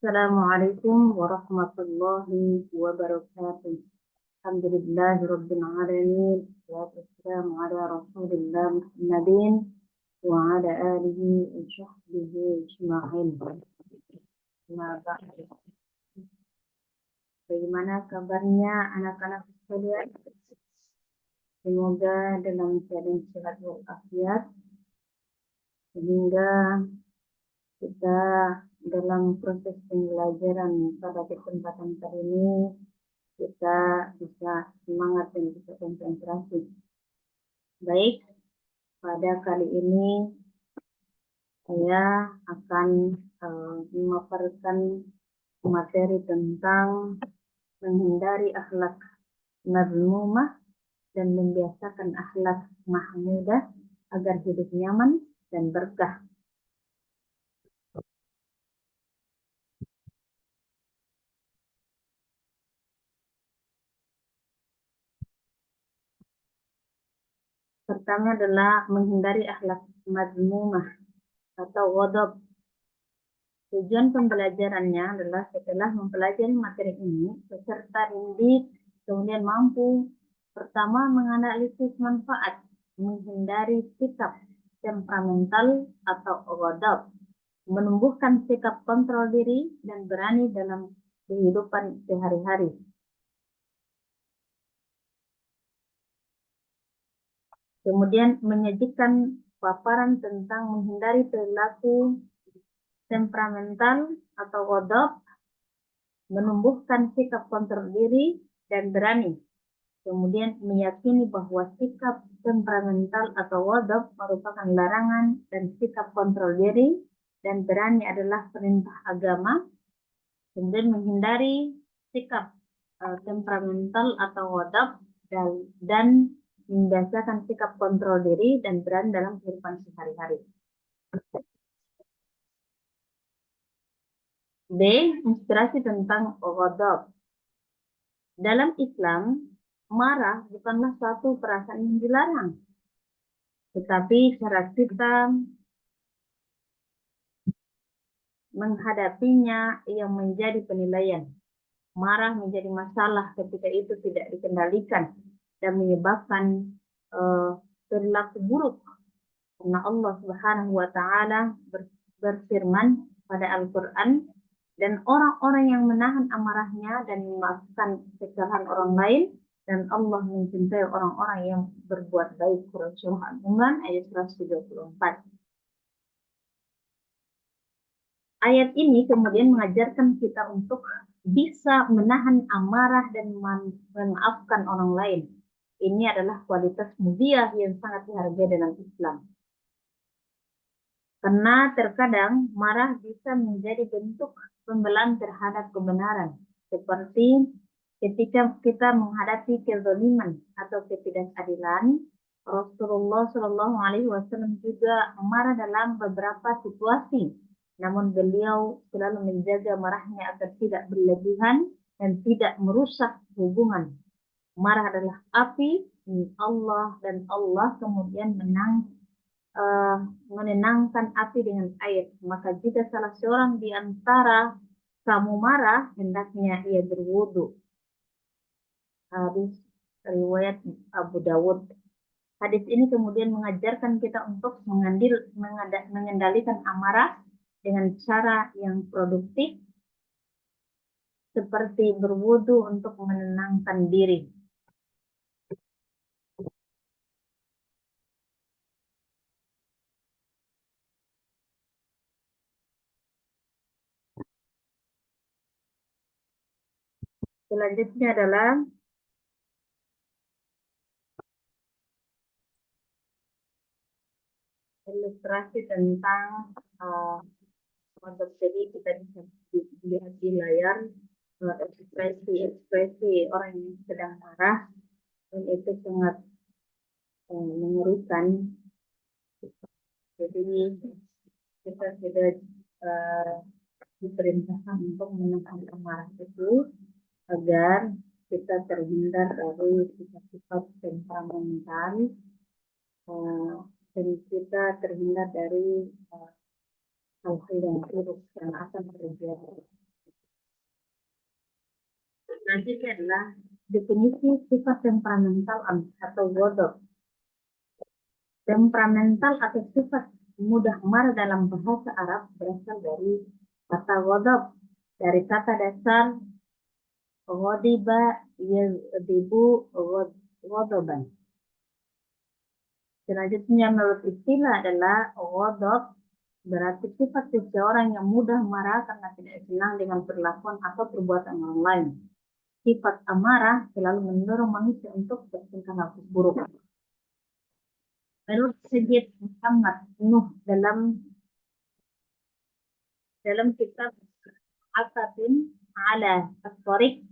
Assalamualaikum warahmatullahi wabarakatuh. Alhamdulillahirabbil alamin. Wassalamu ala Rasulillah Muhammadin wa ala alihi wa sahbihi ajma'in. Amma ba'du. Bagaimana kabarnya anak-anak sekalian? Semoga dalam keadaan sehat walafiat sehingga kita dalam proses pembelajaran pada kesempatan kali ini kita bisa semangat dan bisa konsentrasi. Baik, pada kali ini saya akan memaparkan materi tentang menghindari akhlak mazmumah dan membiasakan akhlak mahmudah agar hidup nyaman dan berkah. Pertama adalah menghindari akhlak mazmumah atau ghadab. Tujuan pembelajarannya adalah setelah mempelajari materi ini, peserta didik kemudian mampu pertama menganalisis manfaat, menghindari sikap temperamental atau ghadab, menumbuhkan sikap kontrol diri dan berani dalam kehidupan sehari-hari. Kemudian menyajikan paparan tentang menghindari perilaku temperamental atau ghadab, menumbuhkan sikap kontrol diri dan berani. Kemudian meyakini bahwa sikap temperamental atau ghadab merupakan larangan dan sikap kontrol diri dan berani adalah perintah agama. Kemudian menghindari sikap temperamental atau ghadab dan membiasakan sikap kontrol diri dan berani dalam kehidupan sehari-hari. B. Inspirasi tentang ghadab. Dalam Islam, marah bukanlah suatu perasaan yang dilarang, tetapi cara kita menghadapinya yang menjadi penilaian. Marah menjadi masalah ketika itu tidak dikendalikan dan menyebabkan perilaku buruk. Karena Allah Subhanahu wa taala berfirman pada Al-Qur'an, dan orang-orang yang menahan amarahnya dan memaafkan kesalahan orang lain, dan Allah mencintai orang-orang yang berbuat baik. Surah Al-Imran ayat 134. Ayat ini kemudian mengajarkan kita untuk bisa menahan amarah dan memaafkan orang lain. Ini adalah kualitas mulia yang sangat dihargai dalam Islam. Karena terkadang marah bisa menjadi bentuk pembelaan terhadap kebenaran, seperti ketika kita menghadapi kezaliman atau ketidakadilan. Rasulullah Shallallahu Alaihi Wasallam juga marah dalam beberapa situasi, namun beliau selalu menjaga marahnya agar tidak berlebihan dan tidak merusak hubungan. Marah adalah api Allah, dan Allah kemudian menenangkan api dengan air. Maka jika salah seorang di antara kamu marah, hendaknya ia berwudu. Hadis riwayat Abu Dawud. Hadis ini kemudian mengajarkan kita untuk mengendalikan amarah dengan cara yang produktif, seperti berwudu untuk menenangkan diri. Selanjutnya adalah ilustrasi tentang untuk jadi kita bisa lihat di layar ekspresi orang yang sedang marah, dan itu sangat mengerikan. Jadi kita tidak diperintahkan untuk menahan amarah itu agar kita terhindar dari sifat-sifat temperamental dan kita terhindar dari hal-hal yang buruk yang akan terjadi. Selanjutnya adalah definisi sifat temperamental atau ghadab. Temperamental atau sifat mudah marah dalam bahasa Arab berasal dari kata ghadab, dari kata dasar ghadiba yaghdibu ghadaban. Selanjutnya menurut istilah adalah ghadab berarti sifat seseorang yang mudah marah karena tidak senang dengan perlakuan atau perbuatan orang lain. Sifat amarah selalu mendorong manusia untuk bertingkah laku buruk. Menurut Sayyid Muhammad Nuh dalam kitab Asatin ala At-Tariq,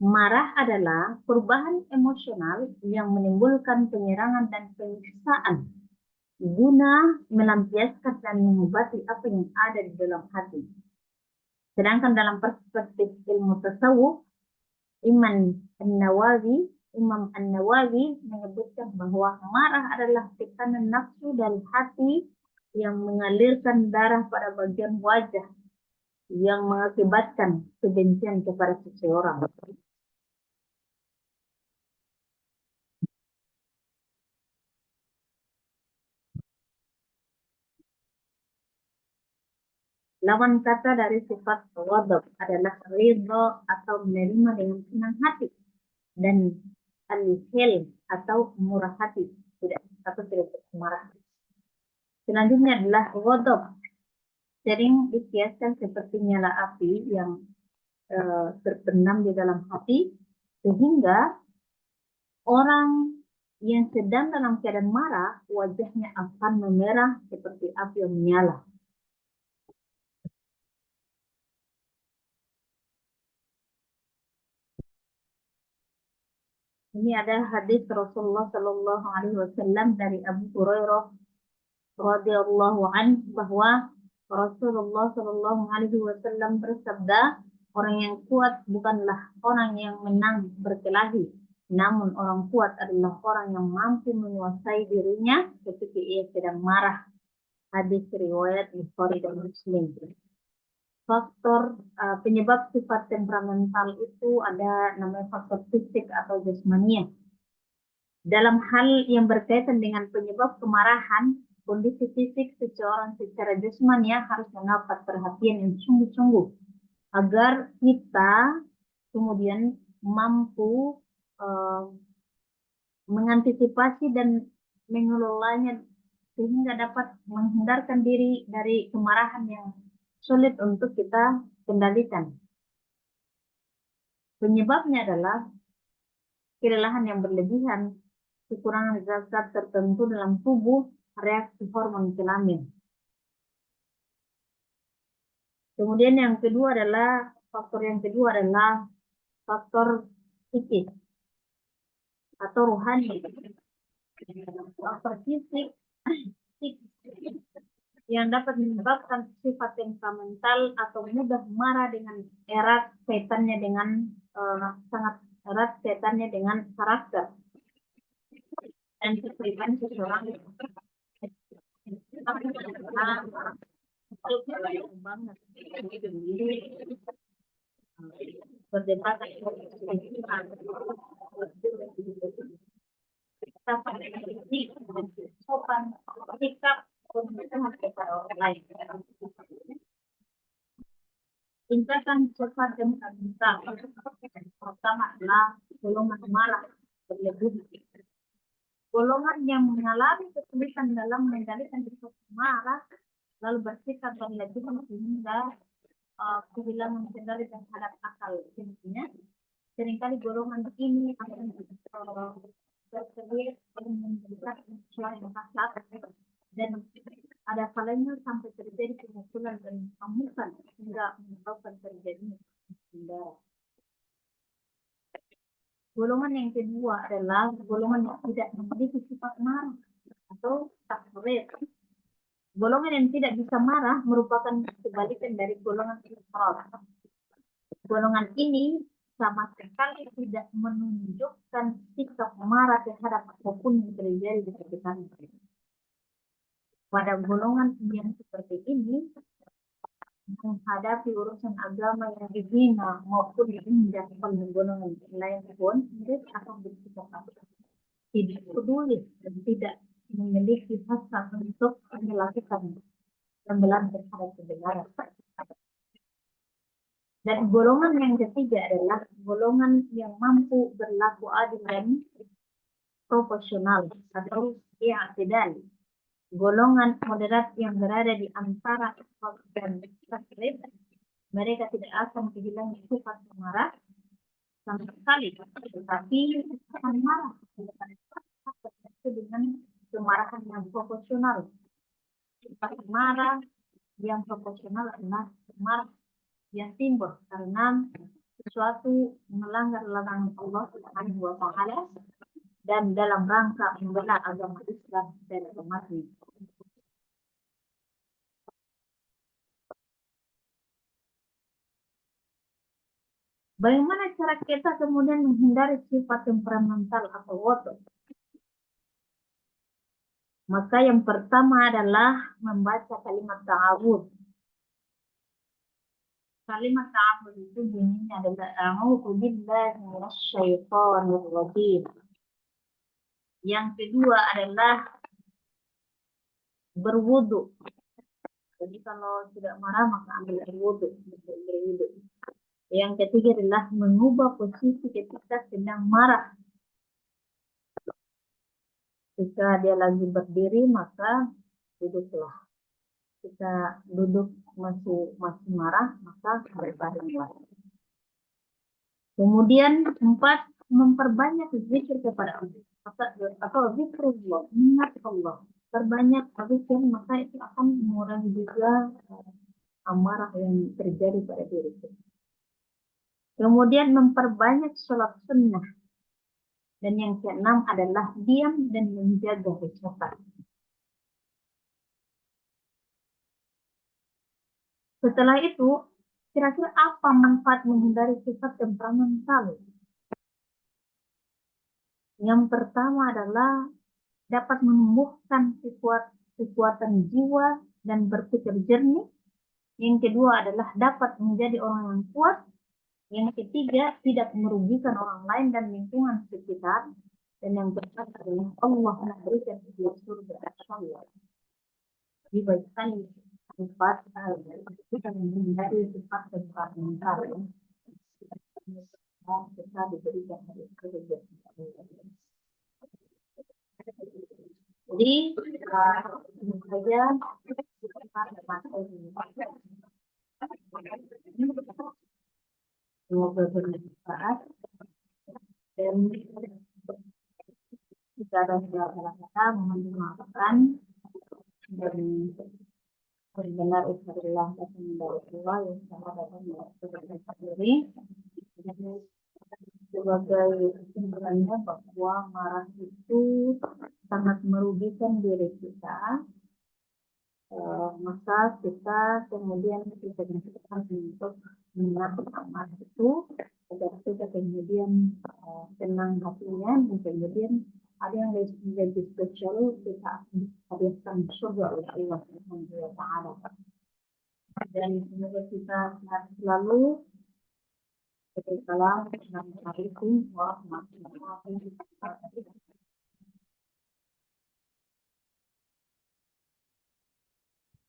marah adalah perubahan emosional yang menimbulkan penyerangan dan penyiksaan guna melampiaskan dan mengobati apa yang ada di dalam hati. Sedangkan dalam perspektif ilmu tasawuf, Imam An-Nawawi menyebutkan bahwa marah adalah tekanan nafsu dari hati yang mengalirkan darah pada bagian wajah yang mengakibatkan kebencian kepada seseorang. Lawan kata dari sifat ghadab adalah ridha atau menerima dengan senang hati, dan al-hil atau murah hati, tidak marah. Selanjutnya adalah ghadab. Sering dikiaskan seperti nyala api yang terpendam di dalam hati, sehingga orang yang sedang dalam keadaan marah, wajahnya akan memerah seperti api yang menyala. Ini ada hadis Rasulullah Shallallahu Alaihi Wasallam dari Abu Hurairah radhiyallahu anhu bahwa Rasulullah Shallallahu Alaihi Wasallam bersabda, orang yang kuat bukanlah orang yang menang berkelahi, namun orang kuat adalah orang yang mampu menguasai dirinya ketika ia sedang marah. Hadis riwayat Bukhari dan Muslim. Faktor penyebab sifat temperamental itu ada namanya faktor fisik atau jasmania. Dalam hal yang berkaitan dengan penyebab kemarahan, kondisi fisik seseorang secara jasmania harus mendapat perhatian yang sungguh-sungguh agar kita kemudian mampu mengantisipasi dan mengelolanya sehingga dapat menghindarkan diri dari kemarahan yang sulit untuk kita kendalikan. Penyebabnya adalah kelelahan yang berlebihan, kekurangan zat-zat tertentu dalam tubuh, reaksi hormon kelamin. Kemudian faktor yang kedua adalah faktor psikis atau rohani. Faktor fisik yang dapat menyebabkan sifat temperamental atau mudah marah dengan erat kaitannya dengan sangat erat kaitannya dengan karakter dan kepribadian seseorang. Berdekatan sopan sikap kepada orang lain. Tingkatan sifat temperamental pertama adalah golongan marah berlebihan. Golongan yang mengalami kesulitan dalam mengendalikan sifat marah lalu bersikap berlebihan sehingga kehilangan kendali terhadap akal dirinya. Seringkali golongan ini akan terlihat menunjukkan sesuatu yang kasar dan ada kalanya sampai terjadi pemukulan dan amukan hingga menyebabkan terjadinya darah. Golongan yang kedua adalah golongan yang tidak memiliki sifat marah atau takbir. Golongan yang tidak bisa marah merupakan kebalikan dari golongan israr. Golongan ini sama sekali tidak menunjukkan sikap marah terhadap apapun yang terjadi di sekitarnya. Pada golongan yang seperti ini, yang menghadapi urusan agama yang dihina maupun diinjak oleh golongan lain pun, mereka akan bersikap tidak peduli dan tidak memiliki hasrat untuk melakukan pembelaan terhadap kebenaran. Dan golongan yang ketiga adalah golongan yang mampu berlaku adil dan proporsional atau i'tidal. Golongan moderat yang berada di antara hak dan taklid, mereka tidak akan kehilangan sifat marah sama sekali, tetapi akan marah dengan kemarahan yang proporsional. Sifat marah yang proporsional adalah marah yang timbul karena sesuatu melanggar larangan Allah Subhanahu wa Ta'ala dan dalam rangka membela agama Islam dan umatnya. Bagaimana cara kita kemudian menghindari sifat temperamental atau water? Maka yang pertama adalah membaca kalimat ta'awudz. Kalimat ta'awudz itu bunyinya adalah a'udzu billahi minasyaitonir rajim. Yang kedua adalah berwudu. Jadi kalau tidak marah maka ambil air wudu. Yang ketiga adalah mengubah posisi ketika sedang marah. Jika dia lagi berdiri maka duduklah. Jika duduk masih marah maka berbaringlah. Kemudian 4, memperbanyak zikir kepada Allah atau zikrullah, ingat Allah. Perbanyak zikir maka itu akan mengurangi juga amarah yang terjadi pada diri kita. Kemudian memperbanyak sholat sunnah. Dan yang keenam adalah diam dan menjaga ucapan. Setelah itu, kira-kira apa manfaat menghindari sifat temperamental? Yang pertama adalah dapat menumbuhkan kekuatan jiwa dan berpikir jernih. Yang kedua adalah dapat menjadi orang yang kuat. Yang ketiga, tidak merugikan orang lain dan lingkungan sekitar. Dan yang keempat adalah Allah memberikan sebuah surga Allah. Jadi baik sekali sifat kita menghindari sifat temperamental. Kita diberikan kerja. Jadi saja semoga bermanfaat dan secara kita memaafkan dan benar itu adalah dari Allah yang sama dengan sendiri. Sebagai kesimpulannya bahwa marah itu sangat merugikan diri kita, maka kita kemudian kita bisa untuk mengatur amarah itu agar kita kemudian tenang hatinya dan kemudian ada yang lebih spesial kita hadirkan surga oleh Allah Subhanahu wa Ta'ala. Dan semoga kita sehat selalu. Assalamualaikum warahmatullahi wabarakatuh.